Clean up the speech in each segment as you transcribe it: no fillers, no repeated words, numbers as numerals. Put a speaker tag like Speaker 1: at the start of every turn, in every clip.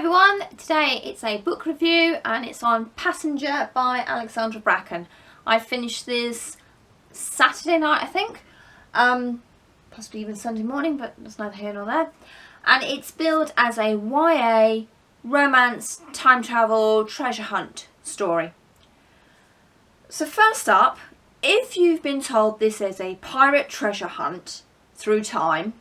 Speaker 1: everyone, today it's a book review and it's on Passenger by Alexandra Bracken. I finished this Saturday night, I think, possibly even Sunday morning, but that's neither here nor there. And it's billed as a YA romance, time travel, treasure hunt story. So first up, if you've been told this is a pirate treasure hunt through time,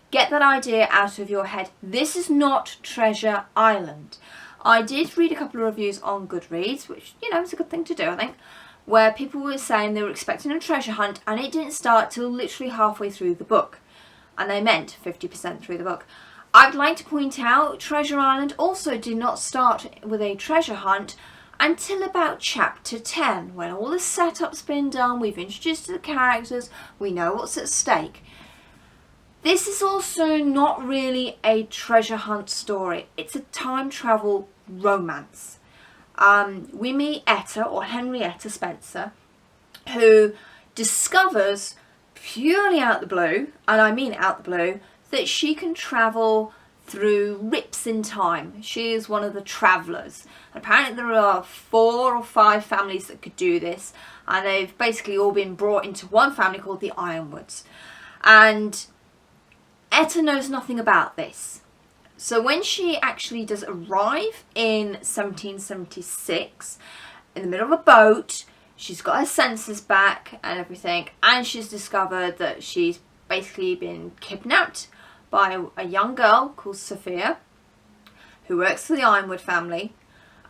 Speaker 1: get that idea out of your head. This is not Treasure Island. I did read a couple of reviews on Goodreads, which, you know, is a good thing to do, I think, where people were saying they were expecting a treasure hunt and it didn't start till literally halfway through the book. And they meant 50% through the book. I'd like to point out Treasure Island also did not start with a treasure hunt until about chapter 10, when all the setup's been done, we've introduced the characters, we know what's at stake. This is also not really a treasure hunt story. It's a time travel romance. We meet Etta, or Henrietta Spencer, who discovers purely out the blue, and I mean out the blue, that she can travel through rips in time. She is one of the travellers. Apparently there are 4 or 5 families that could do this, and they've basically all been brought into one family called the Ironwoods. And Etta knows nothing about this. So when she actually does arrive in 1776, in the middle of a boat, she's got her senses back and everything, and she's discovered that she's basically been kidnapped by a young girl called Sophia, who works for the Ironwood family,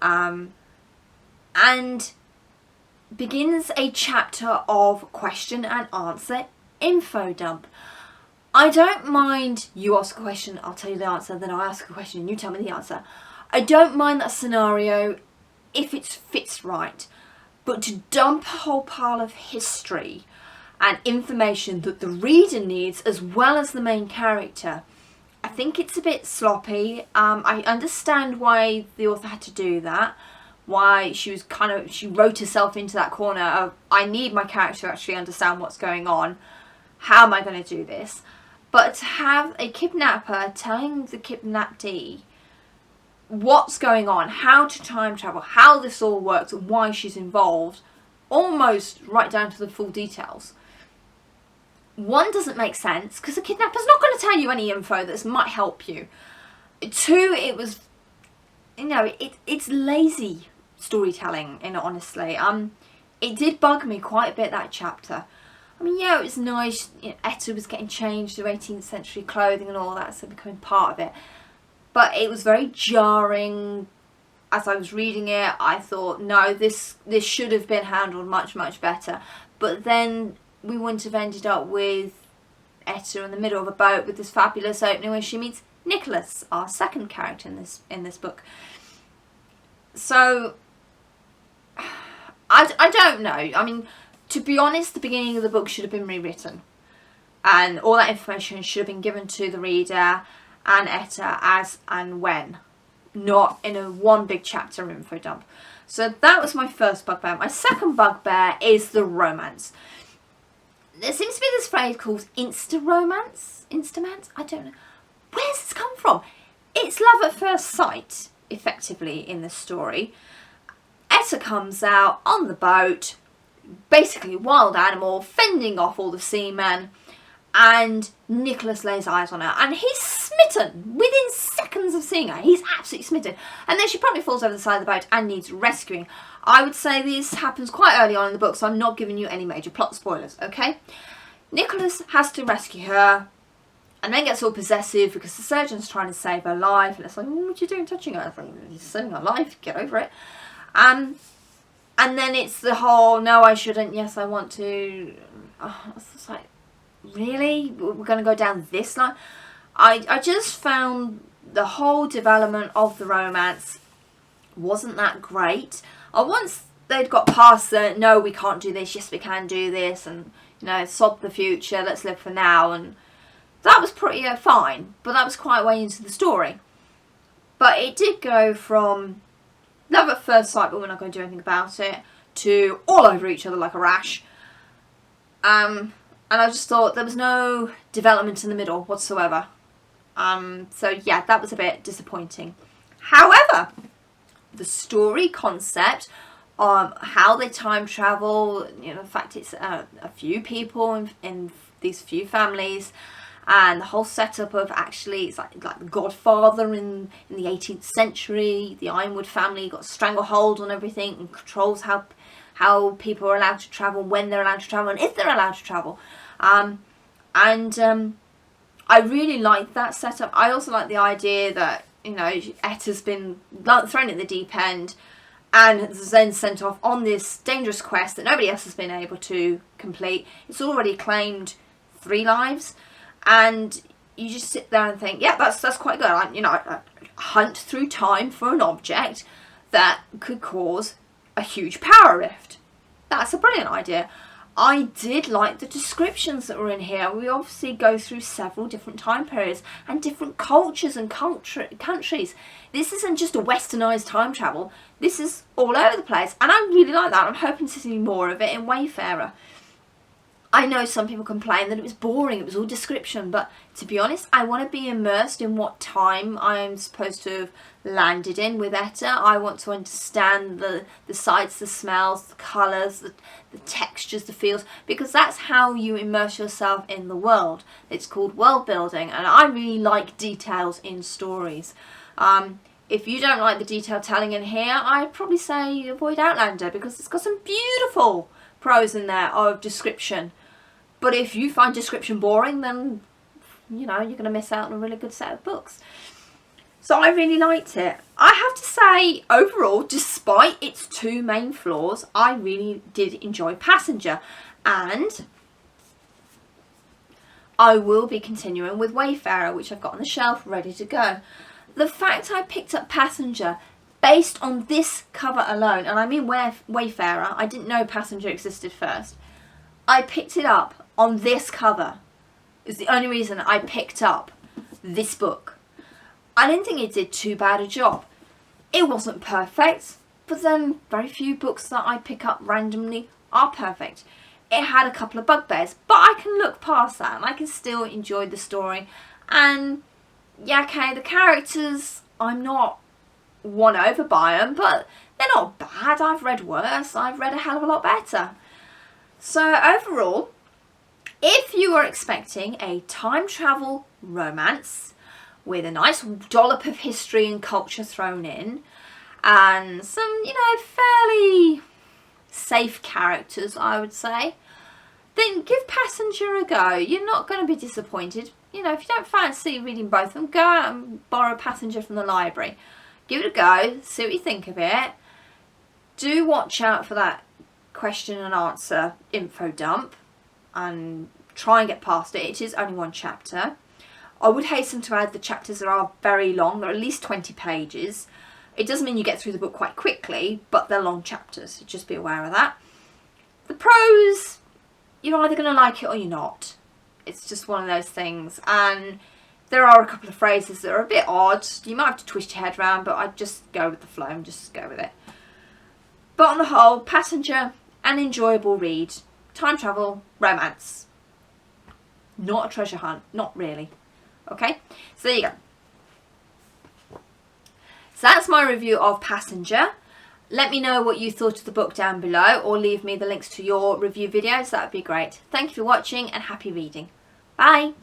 Speaker 1: and begins a chapter of question and answer info dump. I don't mind you ask a question, I'll tell you the answer, then I ask a question and you tell me the answer. I don't mind that scenario if it fits right. But to dump a whole pile of history and information that the reader needs as well as the main character, I think it's a bit sloppy. I understand why the author had to do that. Why she wrote herself into that corner of, I need my character to actually understand what's going on. How am I going to do this? But to have a kidnapper telling the kidnappee what's going on, how to time travel, how this all works, and why she's involved, almost right down to the full details. One, doesn't make sense, because the kidnapper's not going to tell you any info that might help you. 2, it was, you know, it's lazy storytelling, honestly. It did bug me quite a bit, that chapter. I mean, yeah, it was nice. You know, Etta was getting changed to 18th century clothing and all that, so becoming part of it. But it was very jarring. As I was reading it, I thought, no, this should have been handled much, much better. But then we wouldn't have ended up with Etta in the middle of a boat with this fabulous opening where she meets Nicholas, our second character in this book. So I don't know. I mean, to be honest, the beginning of the book should have been rewritten. And all that information should have been given to the reader and Etta as and when. Not in a one big chapter info dump. So that was my first bugbear. My second bugbear is the romance. There seems to be this phrase called insta-romance? Instamance? I don't know. Where's this come from? It's love at first sight, effectively, in the story. Etta comes out on the boat, basically a wild animal, fending off all the seamen, and Nicholas lays eyes on her, and he's smitten within seconds of seeing her. He's absolutely smitten, and then she probably falls over the side of the boat and needs rescuing. I would say this happens quite early on in the book, so I'm not giving you any major plot spoilers, okay? Nicholas has to rescue her, and then gets all possessive because the surgeon's trying to save her life, and it's like, what are you doing touching her? He's saving her life, get over it. And then it's the whole, no, I shouldn't, yes, I want to. Oh, it's just like, really? We're going to go down this line? I just found the whole development of the romance wasn't that great. Once they'd got past the, no, we can't do this, yes, we can do this, and, you know, sod the future, let's live for now, and that was pretty fine, but that was quite a way into the story. But it did go from love at first sight, but we're not going to do anything about it, to all over each other like a rash. And I just thought there was no development in the middle whatsoever. So yeah, that was a bit disappointing. However, the story concept, how they time travel, you know, the fact it's a few people in these few families, and the whole setup of actually it's like the Godfather in the 18th century, the Ironwood family got a stranglehold on everything and controls how people are allowed to travel, when they're allowed to travel, and if they're allowed to travel. I really like that setup. I also like the idea that, you know, Etta's been thrown at the deep end and then sent off on this dangerous quest that nobody else has been able to complete. It's already claimed 3 lives, and you just sit there and think, yeah, that's quite good. You know, hunt through time for an object that could cause a huge power rift. That's a brilliant idea. I did like the descriptions that were in here. We obviously go through several different time periods and different cultures and countries. This isn't just a westernised time travel. This is all over the place, and I really like that. I'm hoping to see more of it in Wayfarer. I know some people complain that it was boring, it was all description, but to be honest, I want to be immersed in what time I'm supposed to have landed in with Etta. I want to understand the sights, the smells, the colours, the textures, the feels, because that's how you immerse yourself in the world. It's called world building, and I really like details in stories. If you don't like the detail telling in here, I'd probably say avoid Outlander, because it's got some beautiful prose in there of description. But if you find description boring, then, you know, you're going to miss out on a really good set of books. So I really liked it. I have to say, overall, despite its 2 main flaws, I really did enjoy Passenger. And I will be continuing with Wayfarer, which I've got on the shelf ready to go. The fact I picked up Passenger based on this cover alone, and I mean Wayfarer, I didn't know Passenger existed first. I picked it up on this cover. Is the only reason I picked up this book. I didn't think it did too bad a job. It wasn't perfect, but then very few books that I pick up randomly are perfect. It had a couple of bugbears, but I can look past that and I can still enjoy the story. And yeah, okay, the characters, I'm not won over by them, but they're not bad. I've read worse. I've read a hell of a lot better. So overall, if you are expecting a time travel romance with a nice dollop of history and culture thrown in, and some, you know, fairly safe characters, I would say, then give Passenger a go. You're not going to be disappointed. You know, if you don't fancy reading both of them, go out and borrow Passenger from the library. Give it a go, see what you think of it. Do watch out for that question and answer info dump and try and get past it. It is only 1 chapter. I would hasten to add the chapters are very long. They're at least 20 pages. It doesn't mean you get through the book quite quickly, but they're long chapters, so just be aware of that. The prose, you're either going to like it or you're not. It's just one of those things, and there are a couple of phrases that are a bit odd. You might have to twist your head around, but I'd just go with the flow and just go with it. But on the whole, Passenger, an enjoyable read. Time travel, romance. Not a treasure hunt, not really. Okay, so there you go. So that's my review of Passenger. Let me know what you thought of the book down below, or leave me the links to your review videos. That would be great. Thank you for watching and happy reading. Bye.